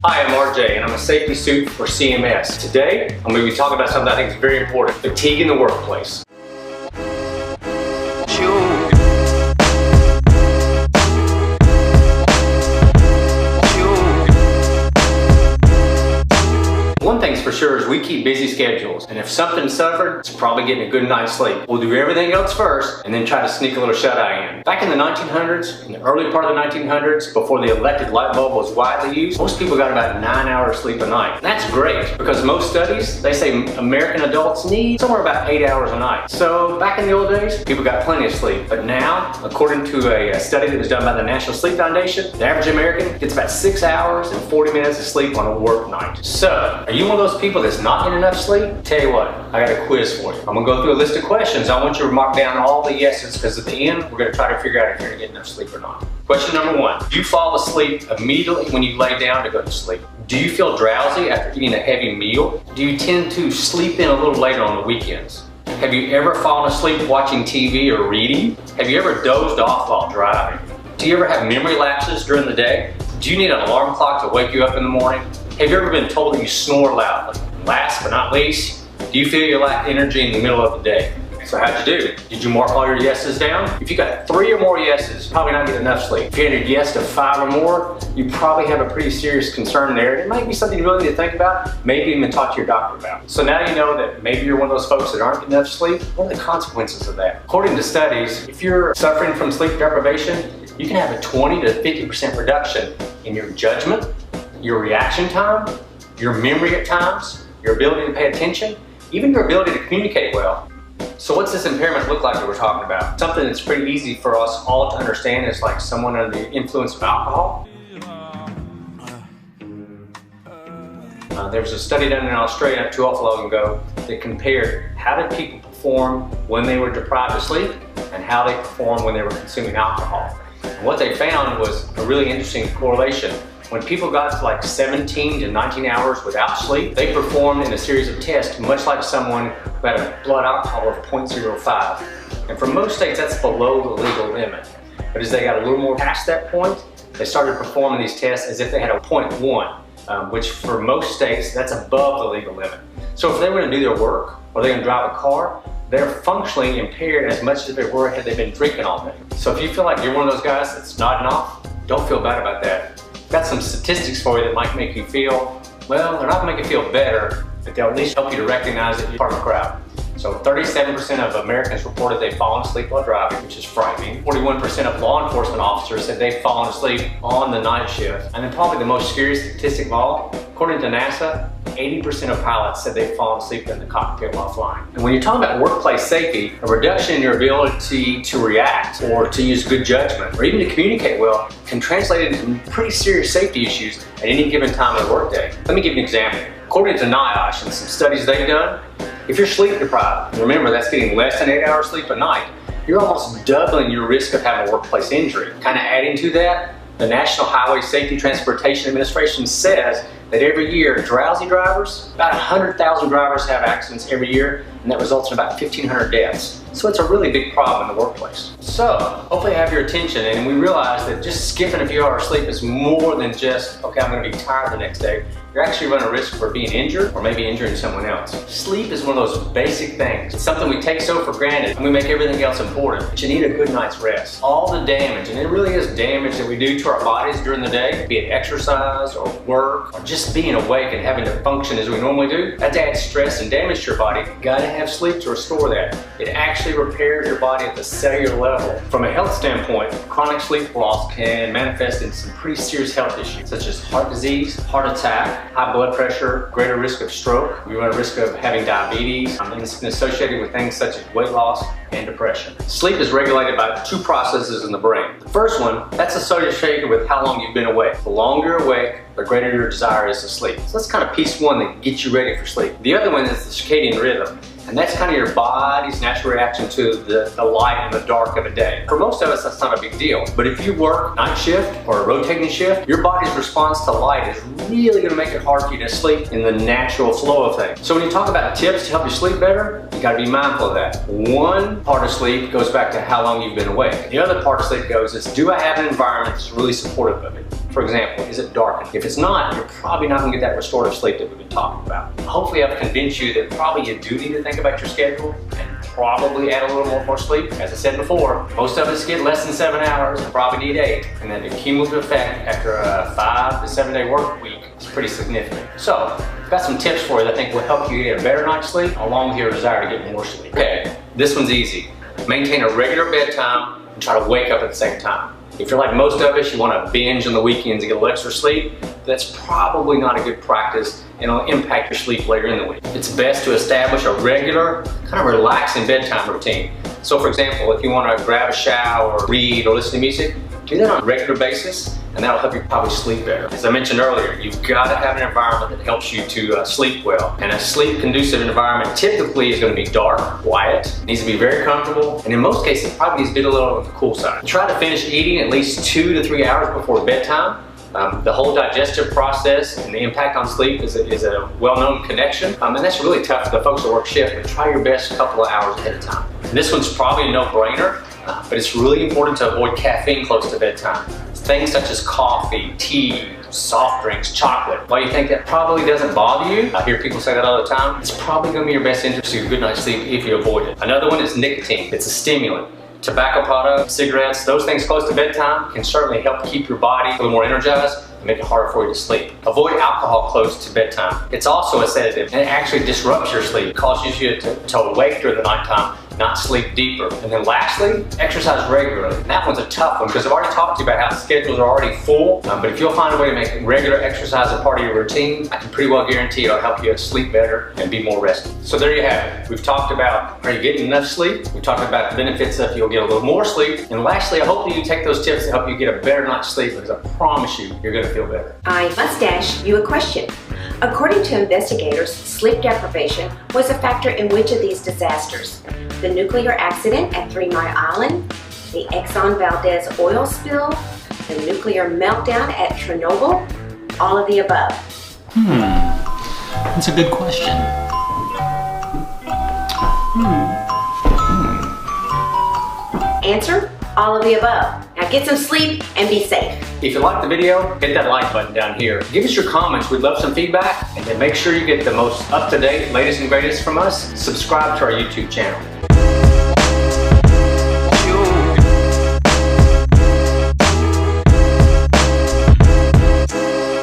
Hi, I'm RJ and I'm a safety suit for CMS. Today, I'm going to be talking about something I think is very important, fatigue in the workplace. One thing's for sure is we keep busy schedules, and if something suffered, it's probably getting a good night's sleep. We'll do everything else first and then try to sneak a little shut-eye in. Back in the 1900s, in the early part of the 1900s, before the electric light bulb was widely used, most people got about 9 hours sleep a night. And that's great because most studies, they say American adults need somewhere about 8 hours a night. So back in the old days, people got plenty of sleep. But now, according to a study that was done by the National Sleep Foundation, the average American gets about 6 hours and 40 minutes of sleep on a work night. So, are you one of those people that's not getting enough sleep? Tell you what, I got a quiz for you. I'm gonna go through a list of questions. I want you to mark down all the yeses because at the end, we're gonna try to figure out if you're gonna get enough sleep or not. Question number one, do you fall asleep immediately when you lay down to go to sleep? Do you feel drowsy after eating a heavy meal? Do you tend to sleep in a little later on the weekends? Have you ever fallen asleep watching TV or reading? Have you ever dozed off while driving? Do you ever have memory lapses during the day? Do you need an alarm clock to wake you up in the morning? Have you ever been told that you snore loudly? Last but not least, do you feel you lack energy in the middle of the day? So how'd you do? Did you mark all your yeses down? If you got 3 or more yeses, probably not getting enough sleep. If you had a yes to 5 or more, you probably have a pretty serious concern there. It might be something you really need to think about, maybe even talk to your doctor about. So now you know that maybe you're one of those folks that aren't getting enough sleep. What are the consequences of that? According to studies, if you're suffering from sleep deprivation, you can have a 20 to 50% reduction in your judgment, your reaction time, your memory at times, your ability to pay attention, even your ability to communicate well. So what's this impairment look like that we're talking about? Something that's pretty easy for us all to understand is like someone under the influence of alcohol. There was a study done in Australia not too awful long ago that compared how did people perform when they were deprived of sleep and how they performed when they were consuming alcohol. And what they found was a really interesting correlation. When people got to like 17 to 19 hours without sleep, they performed in a series of tests much like someone who had a blood alcohol of 0.05. And for most states, that's below the legal limit. But as they got a little more past that point, they started performing these tests as if they had a 0.1, which for most states, that's above the legal limit. So if they were going to do their work or they're going to drive a car, they're functionally impaired as much as they were had they been drinking all day. So if you feel like you're one of those guys that's nodding off, don't feel bad about that. Got some statistics for you that might make you feel, well, they're not gonna make you feel better, but they'll at least help you to recognize that you're part of the crowd. So 37% of Americans reported they've fallen asleep while driving, which is frightening. 41% of law enforcement officers said they've fallen asleep on the night shift. And then probably the most scary statistic of all, according to NASA, 80% of pilots said they've fallen asleep in the cockpit while flying. And when you're talking about workplace safety, a reduction in your ability to react or to use good judgment or even to communicate well can translate into pretty serious safety issues at any given time of the workday. Let me give you an example. According to NIOSH and some studies they've done, if you're sleep deprived, remember that's getting less than 8 hours sleep a night, you're almost doubling your risk of having a workplace injury. Kind of adding to that, the National Highway Safety Transportation Administration says that every year, drowsy drivers, about 100,000 drivers have accidents every year, and that results in about 1,500 deaths. So it's a really big problem in the workplace. So, hopefully I have your attention, and we realize that just skipping a few hours sleep is more than just, okay, I'm gonna be tired the next day. You're actually running a risk for being injured or maybe injuring someone else. Sleep is one of those basic things. It's something we take so for granted and we make everything else important. But you need a good night's rest. All the damage, and it really is damage that we do to our bodies during the day, be it exercise or work or just being awake and having to function as we normally do, that adds stress and damage to your body. You gotta have sleep to restore that. It actually repairs your body at the cellular level. From a health standpoint, chronic sleep loss can manifest in some pretty serious health issues such as heart disease, heart attack, high blood pressure, greater risk of stroke. We run a risk of having diabetes, and it's been associated with things such as weight loss and depression. Sleep is regulated by 2 processes in the brain. The first one, that's associated with how long you've been awake. The longer you're awake, the greater your desire is to sleep. So that's kind of piece one that gets you ready for sleep. The other one is the circadian rhythm. And that's kind of your body's natural reaction to the light and the dark of a day. For most of us, that's not a big deal. But if you work night shift or a rotating shift, your body's response to light is really gonna make it hard for you to sleep in the natural flow of things. So when you talk about tips to help you sleep better, you gotta be mindful of that. One part of sleep goes back to how long you've been awake. The other part of sleep goes is, do I have an environment that's really supportive of it? For example, is it dark? If it's not, you're probably not gonna get that restorative sleep that we've been talking about. Hopefully I've convinced you that probably you do need to think about your schedule and probably add a little more sleep. As I said before, most of us get less than 7 hours and probably need 8. And then the cumulative effect after a 5 to 7 day work week is pretty significant. So, I've got some tips for you that I think will help you get a better night's sleep along with your desire to get more sleep. Okay, this one's easy. Maintain a regular bedtime and try to wake up at the same time. If you're like most of us, you want to binge on the weekends and get a little extra sleep, that's probably not a good practice and it'll impact your sleep later in the week. It's best to establish a regular, kind of relaxing bedtime routine. So for example, if you want to grab a shower, read, or listen to music, do that on a regular basis and that'll help you probably sleep better. As I mentioned earlier, you've got to have an environment that helps you to sleep well. And a sleep-conducive environment typically is going to be dark, quiet, needs to be very comfortable, and in most cases, probably needs to be a little on the cool side. Try to finish eating at least 2 to 3 hours before bedtime. The whole digestive process and the impact on sleep is a well-known connection, and that's really tough for the folks that work shift, but try your best a couple of hours ahead of time. And this one's probably a no-brainer, but it's really important to avoid caffeine close to bedtime. Things such as coffee, tea, soft drinks, chocolate. While you think that probably doesn't bother you, I hear people say that all the time, it's probably going to be your best interest to get a good night's sleep if you avoid it. Another one is nicotine. It's a stimulant. Tobacco products, cigarettes, those things close to bedtime can certainly help keep your body a little more energized and make it harder for you to sleep. Avoid alcohol close to bedtime. It's also a sedative and it actually disrupts your sleep, causes you to awake during the nighttime, not sleep deeper. And then lastly, exercise regularly. And that one's a tough one because I've already talked to you about how schedules are already full, but if you'll find a way to make regular exercise a part of your routine, I can pretty well guarantee it'll help you sleep better and be more rested. So there you have it. We've talked about, are you getting enough sleep? We've talked about the benefits of you'll get a little more sleep. And lastly, I hope that you take those tips to help you get a better night's sleep because I promise you, you're gonna feel better. I must ask you a question. According to investigators, sleep deprivation was a factor in which of these disasters? The nuclear accident at 3 Mile Island, the Exxon Valdez oil spill, the nuclear meltdown at Chernobyl, all of the above? That's a good question. Answer, all of the above. Now get some sleep and be safe. If you liked the video, hit that like button down here. Give us your comments, we'd love some feedback, and then make sure you get the most up-to-date, latest and greatest from us. Subscribe to our YouTube channel.